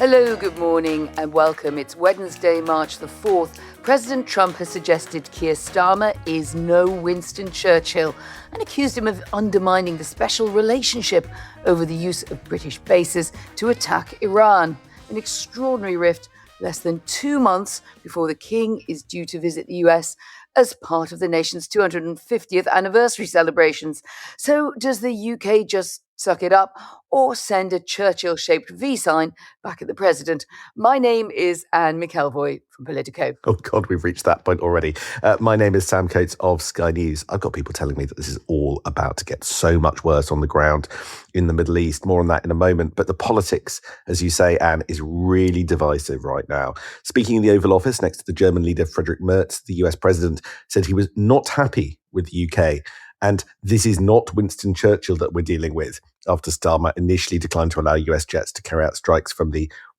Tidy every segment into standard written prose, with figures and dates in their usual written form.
Hello, good morning and welcome. It's Wednesday, March the 4th. President Trump has suggested Keir Starmer is no Winston Churchill and accused him of undermining the special relationship over the use of British bases to attack Iran. An extraordinary rift less than 2 months before the King is due to visit the US as part of the nation's 250th anniversary celebrations. So does the UK just suck it up or send a Churchill-shaped V sign back at the president? My name is Anne McElvoy from Politico. Oh God, we've reached that point already. My name is Sam Coates of Sky News. I've got people telling me that this is all about to get so much worse on the ground in the Middle East. More on that in a moment. But the politics, as you say, Anne, is really divisive right now. Speaking in the Oval Office next to the German leader Friedrich Merz, the US president said he was not happy with the UK. And this is not Winston Churchill that we're dealing with, after Starmer initially declined to allow US jets to carry out strikes from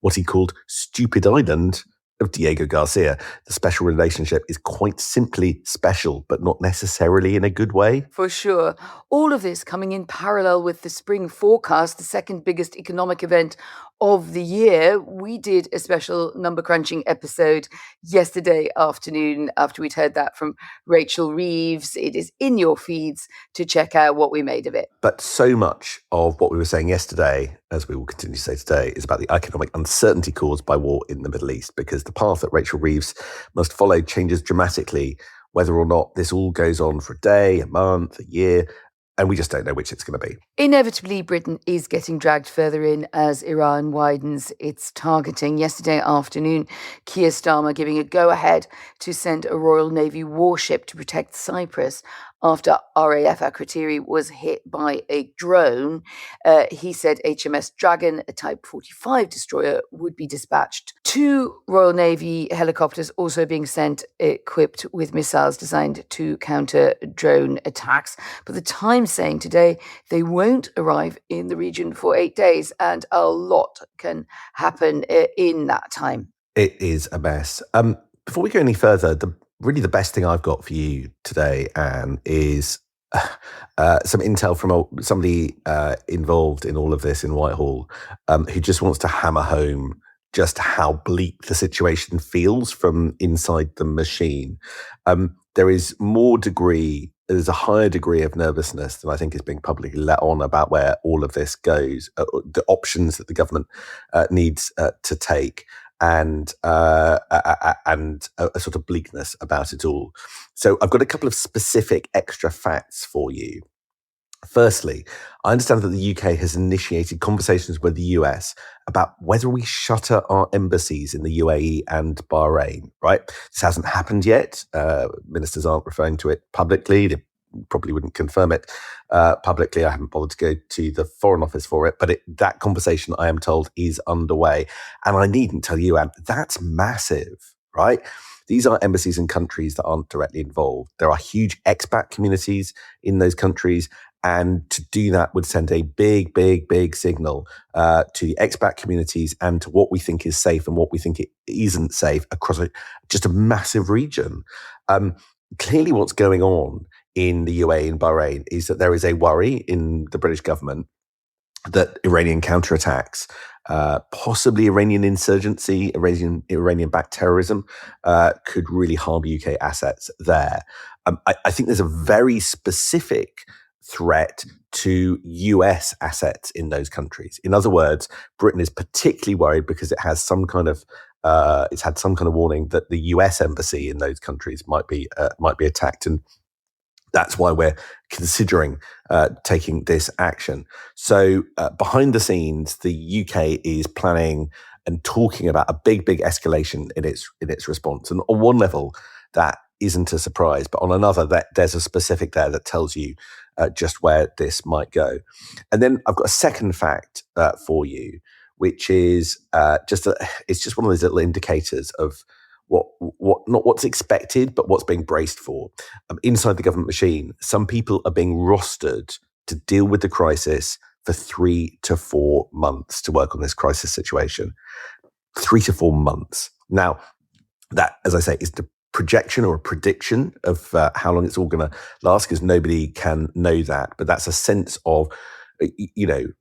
what he called stupid island of Diego Garcia. The special relationship is quite simply special, but not necessarily in a good way. For sure. All of this coming in parallel with the spring forecast, the second biggest economic event of the year. We did a special number crunching episode yesterday afternoon after we'd heard that from Rachel Reeves. It is in your feeds to check out what we made of it. But so much of what we were saying yesterday, as we will continue to say today, is about the economic uncertainty caused by war in the Middle East, because the path that Rachel Reeves must follow changes dramatically, whether or not this all goes on for a day, a month, a year, and we just don't know which it's going to be. Inevitably, Britain is getting dragged further in as Iran widens its targeting. Yesterday afternoon, Keir Starmer giving a go-ahead to send a Royal Navy warship to protect Cyprus after RAF Akrotiri was hit by a drone. He said HMS Dragon, a Type 45 destroyer, would be dispatched. 2 Royal Navy helicopters also being sent equipped with missiles designed to counter drone attacks. But the Times saying today they won't arrive in the region for 8 days, and a lot can happen in that time. It is a mess. Before we go any further, the best thing I've got for you today, Anne, is some intel from somebody involved in all of this in Whitehall, who just wants to hammer home just how bleak the situation feels from inside the machine. There's a higher degree of nervousness than I think is being publicly let on about where all of this goes, the options that the government needs to take, and a sort of bleakness about it all. So I've got a couple of specific extra facts for you. Firstly, I understand that the UK has initiated conversations with the US about whether we shutter our embassies in the UAE and Bahrain, right? This hasn't happened yet. Ministers aren't referring to it publicly. They probably wouldn't confirm it publicly. I haven't bothered to go to the Foreign Office for it, but that conversation, I am told, is underway. And I needn't tell you, Anne, that's massive, right? These are embassies in countries that aren't directly involved. There are huge expat communities in those countries, and to do that would send a big, big, big signal to the expat communities and to what we think is safe and what we think it isn't safe across just a massive region. Clearly what's going on in the UAE and Bahrain is that there is a worry in the British government that Iranian counterattacks, possibly Iranian insurgency, Iranian-backed terrorism, could really harm UK assets there. I think there's a very specific threat to US assets in those countries. In other words, Britain is particularly worried because it has it's had some kind of warning that the US embassy in those countries might be attacked, and that's why we're considering taking this action. So behind the scenes, the UK is planning and talking about a big, big escalation in its response. And on one level, that isn't a surprise, but on another, there's a specific there that tells you just where this might go. And then I've got a second fact for you, which is it's just one of those little indicators of what not what's expected, but what's being braced for. Inside the government machine, some people are being rostered to deal with the crisis for 3 to 4 months to work on this crisis situation. 3 to 4 months. Now, that, as I say, is the projection or a prediction of how long it's all going to last, because nobody can know that. But that's a sense of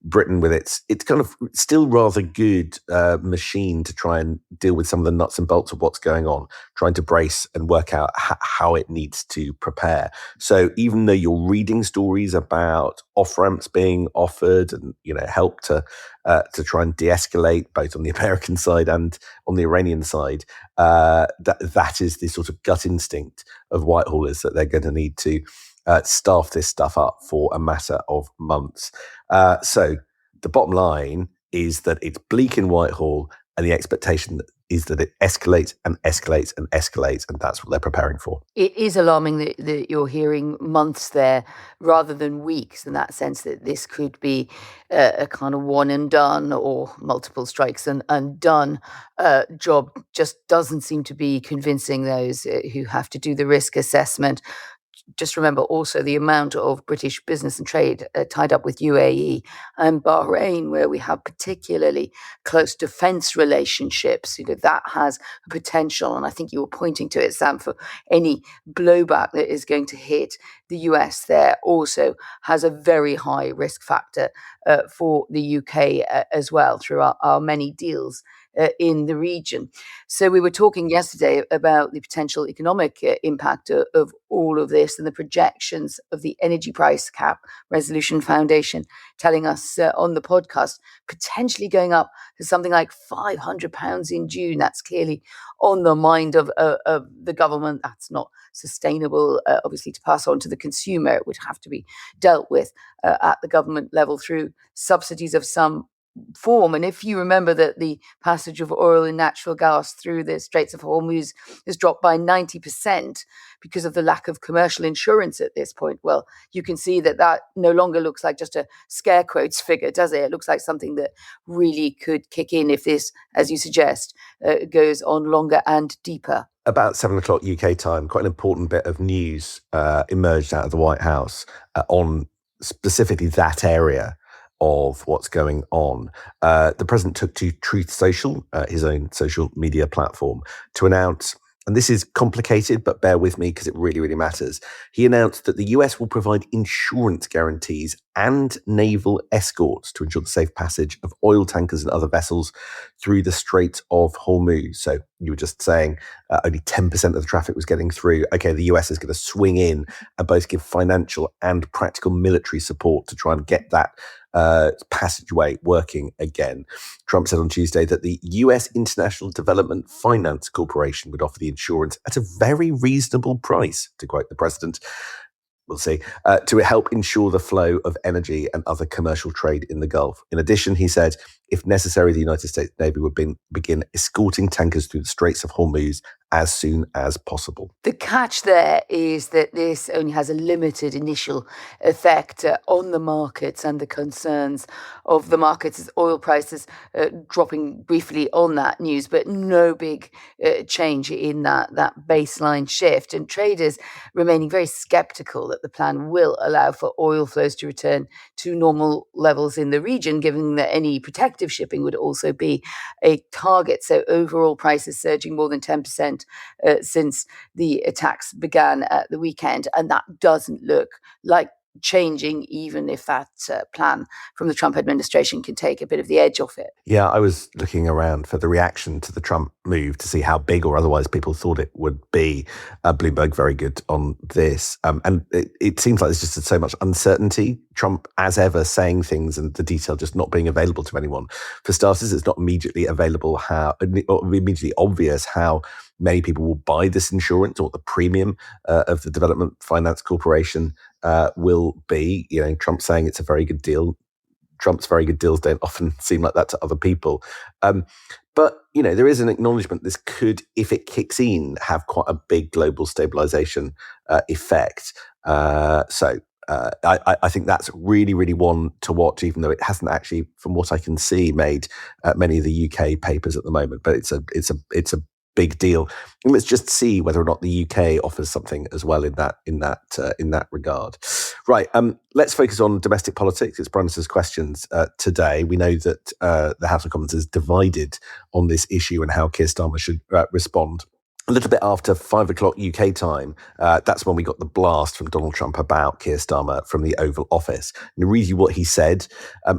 Britain with its kind of still rather good machine to try and deal with some of the nuts and bolts of what's going on, trying to brace and work out how it needs to prepare. So even though you're reading stories about off ramps being offered and help to try and de-escalate both on the American side and on the Iranian side, that is the sort of gut instinct of Whitehall, is that they're going to need to staff this stuff up for a matter of months. So the bottom line is that it's bleak in Whitehall, and the expectation is that it escalates and escalates and escalates, and that's what they're preparing for. It is alarming that you're hearing months there rather than weeks, in that sense that this could be a kind of one and done, or multiple strikes and done job. Just doesn't seem to be convincing those who have to do the risk assessment. Just remember also the amount of British business and trade tied up with UAE and Bahrain, where we have particularly close defense relationships. That has a potential, and I think you were pointing to it, Sam, for any blowback that is going to hit the US there also has a very high risk factor for the UK as well, through our many deals in the region. So we were talking yesterday about the potential economic impact of all of this, and the projections of the Energy Price Cap Resolution Foundation telling us on the podcast potentially going up to something like £500 in June. That's clearly on the mind of the government. That's not sustainable, obviously, to pass on to the consumer. It would have to be dealt with at the government level through subsidies of some form. And if you remember that the passage of oil and natural gas through the Straits of Hormuz has dropped by 90% because of the lack of commercial insurance at this point, well, you can see that no longer looks like just a scare quotes figure, does it? It looks like something that really could kick in if this, as you suggest, goes on longer and deeper. About 7 o'clock UK time, quite an important bit of news emerged out of the White House on specifically that area of what's going on. The president took to Truth Social, his own social media platform, to announce, and this is complicated, but bear with me because it really, really matters. He announced that the US will provide insurance guarantees and naval escorts to ensure the safe passage of oil tankers and other vessels through the Strait of Hormuz. So you were just saying only 10% of the traffic was getting through. Okay, the US is going to swing in and both give financial and practical military support to try and get that passageway working again. Trump said on Tuesday that the US International Development Finance Corporation would offer the insurance at a very reasonable price, to quote the president. We'll see, to help ensure the flow of energy and other commercial trade in the Gulf. In addition, he said, if necessary, the United States Navy would begin escorting tankers through the Straits of Hormuz as soon as possible. The catch there is that this only has a limited initial effect on the markets and the concerns of the markets, as oil prices dropping briefly on that news, but no big change in that baseline shift. And traders remaining very skeptical that the plan will allow for oil flows to return to normal levels in the region, given that any protective shipping would also be a target. So overall prices surging more than 10% since the attacks began at the weekend. And that doesn't look like changing, even if that plan from the Trump administration can take a bit of the edge off it. Yeah, I was looking around for the reaction to the Trump move to see how big or otherwise people thought it would be. Bloomberg very good on this. And it seems like there's just so much uncertainty. Trump, as ever, saying things and the detail just not being available to anyone. For starters, it's not immediately available or immediately obvious how many people will buy this insurance, or what the premium of the Development Finance Corporation will be. Trump saying it's a very good deal. Trump's very good deals don't often seem like that to other people. But, there is an acknowledgement this could, if it kicks in, have quite a big global stabilization effect. So I think that's really, really one to watch, even though it hasn't actually, from what I can see, made many of the UK papers at the moment. But it's a big deal. And let's just see whether or not the UK offers something as well in that regard. Right. Let's focus on domestic politics. It's Brandis's questions today. We know that the House of Commons is divided on this issue and how Keir Starmer should respond. a little bit after 5 o'clock UK time, that's when we got the blast from Donald Trump about Keir Starmer from the Oval Office. And to read you what he said,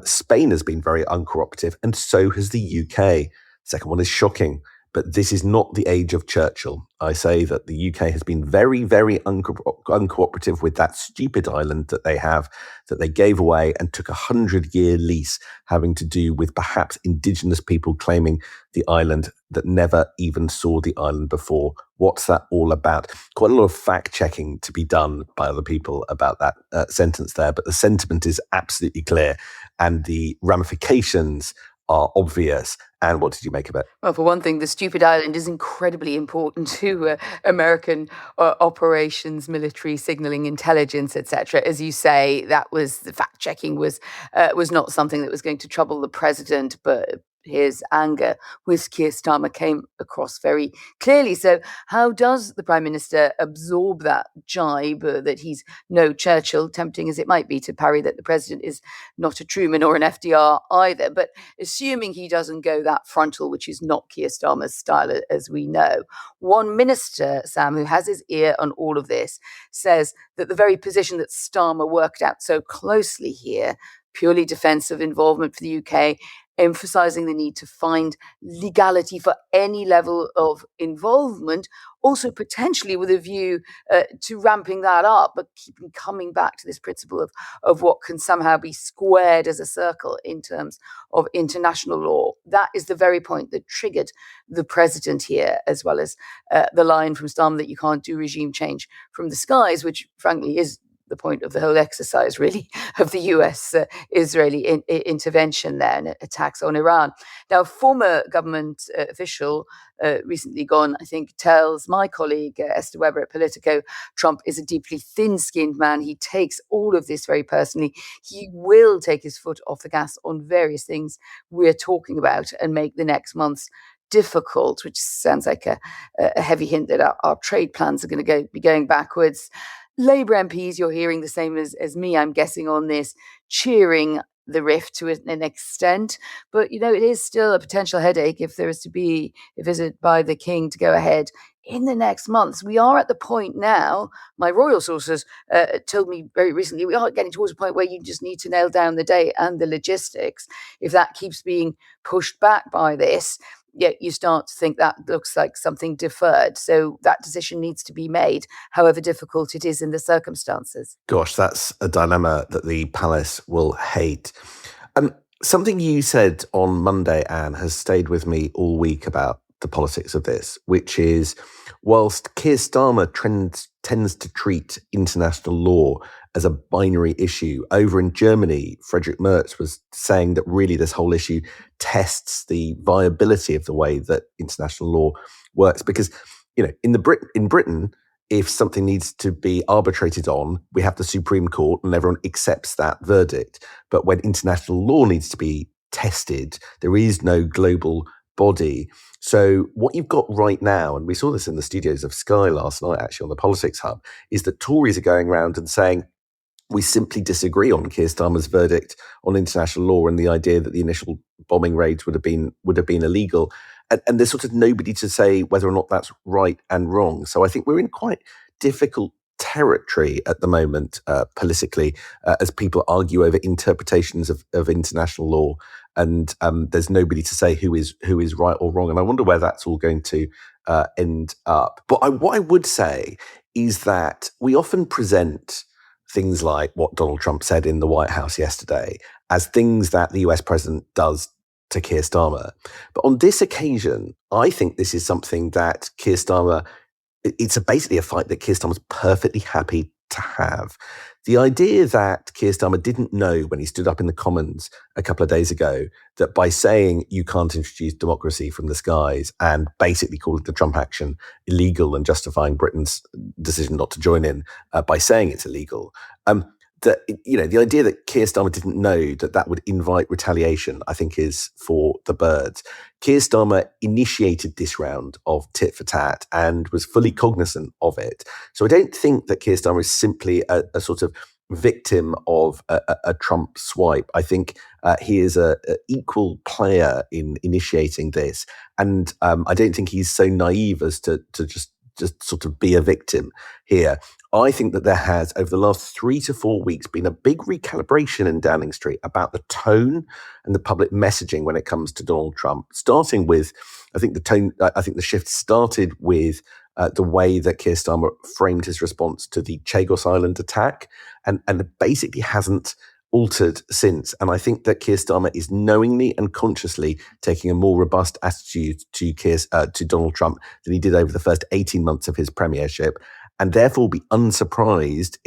Spain has been very uncooperative, and so has the UK. Second one is shocking, but this is not the age of Churchill. I say that the UK has been very, very uncooperative with that stupid island that they have, that they gave away and took 100-year lease, having to do with perhaps indigenous people claiming the island that never even saw the island before. What's that all about? Quite a lot of fact checking to be done by other people about that sentence there, but the sentiment is absolutely clear and the ramifications are obvious. And what did you make of it? Well, for one thing, the stupid island is incredibly important to American operations, military signaling, intelligence, etc. As you say, that was the fact checking was not something that was going to trouble the president, but his anger with Keir Starmer came across very clearly. So how does the Prime Minister absorb that jibe that he's no Churchill, tempting as it might be to parry that the President is not a Truman or an FDR either, but assuming he doesn't go that frontal, which is not Keir Starmer's style, as we know. One minister, Sam, who has his ear on all of this, says that the very position that Starmer worked out so closely here, purely defensive involvement for the UK, emphasizing the need to find legality for any level of involvement, also potentially with a view to ramping that up, but keeping coming back to this principle of what can somehow be squared as a circle in terms of international law. That is the very point that triggered the president here, as well as the line from Starmer that you can't do regime change from the skies, which frankly is the point of the whole exercise, really, of the US Israeli intervention there and attacks on Iran. Now, former government official recently gone, I think, tells my colleague Esther Weber at Politico, Trump is a deeply thin-skinned man. He takes all of this very personally. He will take his foot off the gas on various things we're talking about and make the next months difficult, which sounds like a heavy hint that our trade plans are going to be going backwards. Labour MPs, you're hearing the same as me, I'm guessing, on this, cheering the rift to an extent. But, it is still a potential headache if there is to be a visit by the King to go ahead in the next months. We are at the point now, my royal sources told me very recently, we are getting towards a point where you just need to nail down the date and the logistics. If that keeps being pushed back by this, you start to think that looks like something deferred. So that decision needs to be made, however difficult it is in the circumstances. Gosh, that's a dilemma that the palace will hate. Something you said on Monday, Anne, has stayed with me all week about the politics of this, which is whilst Keir Starmer tends to treat international law as a binary issue, over in Germany, Friedrich Merz was saying that really this whole issue tests the viability of the way that international law works. Because, in Britain, if something needs to be arbitrated on, we have the Supreme Court and everyone accepts that verdict. But when international law needs to be tested, there is no global body. So what you've got right now, and we saw this in the studios of Sky last night, actually, on the Politics Hub, is that Tories are going around and saying, we simply disagree on Keir Starmer's verdict on international law and the idea that the initial bombing raids would have been illegal. And there's sort of nobody to say whether or not that's right and wrong. So I think we're in quite difficult territory at the moment politically as people argue over interpretations of international law. And there's nobody to say who is right or wrong. And I wonder where that's all going to end up. But what I would say is that we often present things like what Donald Trump said in the White House yesterday as things that the US president does to Keir Starmer. But on this occasion, I think this is something that Keir Starmer, it's basically a fight that Keir Starmer's perfectly happy to have. The idea that Keir Starmer didn't know when he stood up in the Commons a couple of days ago that by saying you can't introduce democracy from the skies and basically calling the Trump action illegal and justifying Britain's decision not to join in by saying it's illegal, that, the idea that Keir Starmer didn't know that would invite retaliation, I think is for the birds. Keir Starmer initiated this round of tit for tat and was fully cognizant of it. So I don't think that Keir Starmer is simply a sort of victim of a Trump swipe. I think he is a equal player in initiating this, and I don't think he's so naive as to just sort of be a victim here. I think that there has, over the last 3 to 4 weeks, been a big recalibration in Downing Street about the tone and the public messaging when it comes to Donald Trump, starting with, I think the shift started with the way that Keir Starmer framed his response to the Chagos Island attack, and basically hasn't altered since. And I think that Keir Starmer is knowingly and consciously taking a more robust attitude to Donald Trump than he did over the first 18 months of his premiership, and therefore be unsurprised,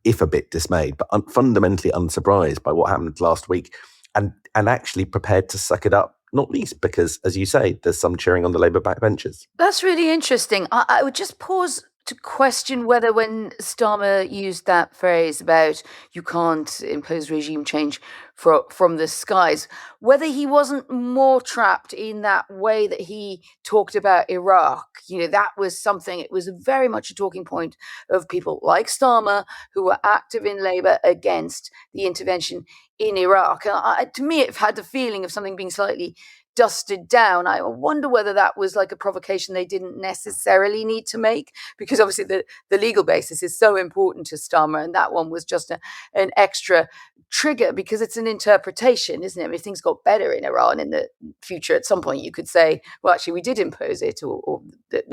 if a bit dismayed, but fundamentally unsurprised by what happened last week, and actually prepared to suck it up. Not least because, as you say, there's some cheering on the Labour backbenches. That's really interesting. I would just pause to question whether, when Starmer used that phrase about you can't impose regime change from the skies, whether he wasn't more trapped in that way that he talked about Iraq. That was something, it was very much a talking point of people like Starmer who were active in Labour against the intervention in Iraq. To me, it had the feeling of something being slightly dusted down. I wonder whether that was like a provocation they didn't necessarily need to make, because obviously the legal basis is so important to Starmer, and that one was just an extra trigger because it's an interpretation, isn't it? I mean, if things got better in Iran in the future, at some point you could say, well, actually, we did impose it, or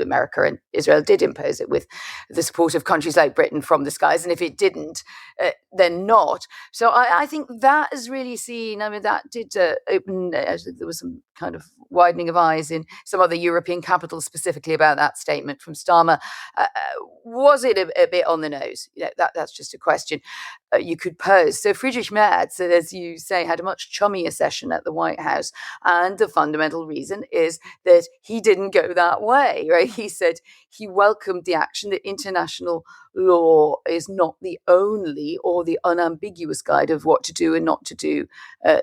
America and Israel did impose it with the support of countries like Britain from the skies, and if it didn't, then not. So I think that is really seen. I mean, that did open, there was some kind of widening of eyes in some other European capitals specifically about that statement from Starmer. Was it a bit on the nose? That's just a question you could pose. So Friedrich Merz, as you say, had a much chummier session at the White House, and the fundamental reason is that he didn't go that way, right? He said he welcomed the action that international law is not the only or the unambiguous guide of what to do and not to do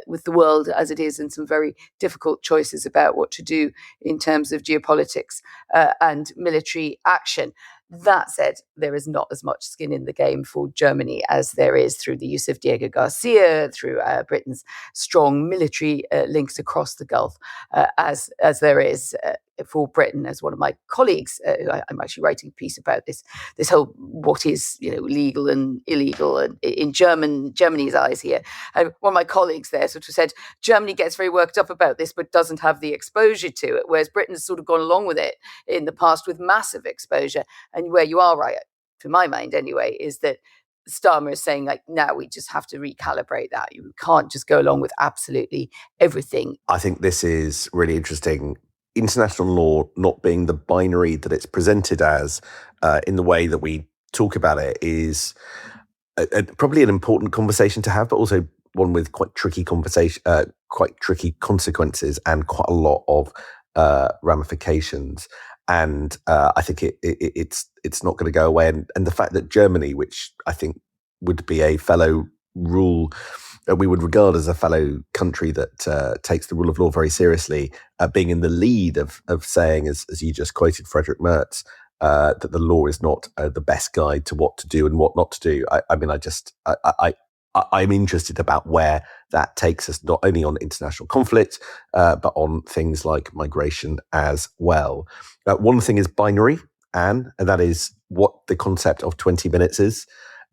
with the world as it is, and some very difficult choices about what to do in terms of geopolitics and military action. That said, there is not as much skin in the game for Germany as there is through the use of Diego Garcia, through Britain's strong military links across the Gulf, as there is for Britain. As one of my colleagues, I'm actually writing a piece about this whole what is legal and illegal and in Germany's eyes here. And one of my colleagues there sort of said Germany gets very worked up about this but doesn't have the exposure to it, whereas Britain has sort of gone along with it in the past with massive exposure. And where you are right, to my mind anyway, is that Starmer is saying, like, now we just have to recalibrate that. You can't just go along with absolutely everything. I think this is really interesting. International law not being the binary that it's presented as in the way that we talk about it is probably an important conversation to have, but also one with quite tricky consequences and quite a lot of ramifications. And I think it's not going to go away. And the fact that Germany, which I think would be a fellow rule, we would regard as a fellow country that takes the rule of law very seriously, being in the lead of saying, as you just quoted Friedrich Merz, that the law is not the best guide to what to do and what not to do. I'm interested about where that takes us, not only on international conflict, but on things like migration as well. One thing is binary, Anne, and that is what the concept of 20 minutes is.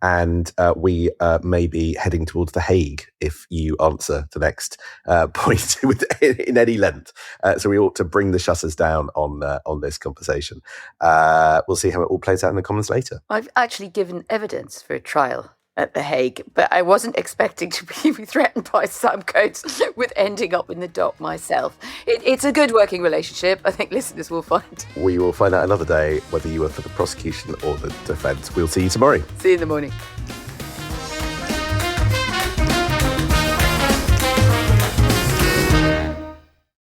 And we may be heading towards The Hague if you answer the next point in any length. So we ought to bring the shutters down on this conversation. We'll see how it all plays out in the Commons later. I've actually given evidence for a trial at The Hague, but I wasn't expecting to be threatened by some codes with ending up in the dock myself. It's a good working relationship. I think listeners will find. We will find out another day whether you were for the prosecution or the defence. We'll see you tomorrow. See you in the morning.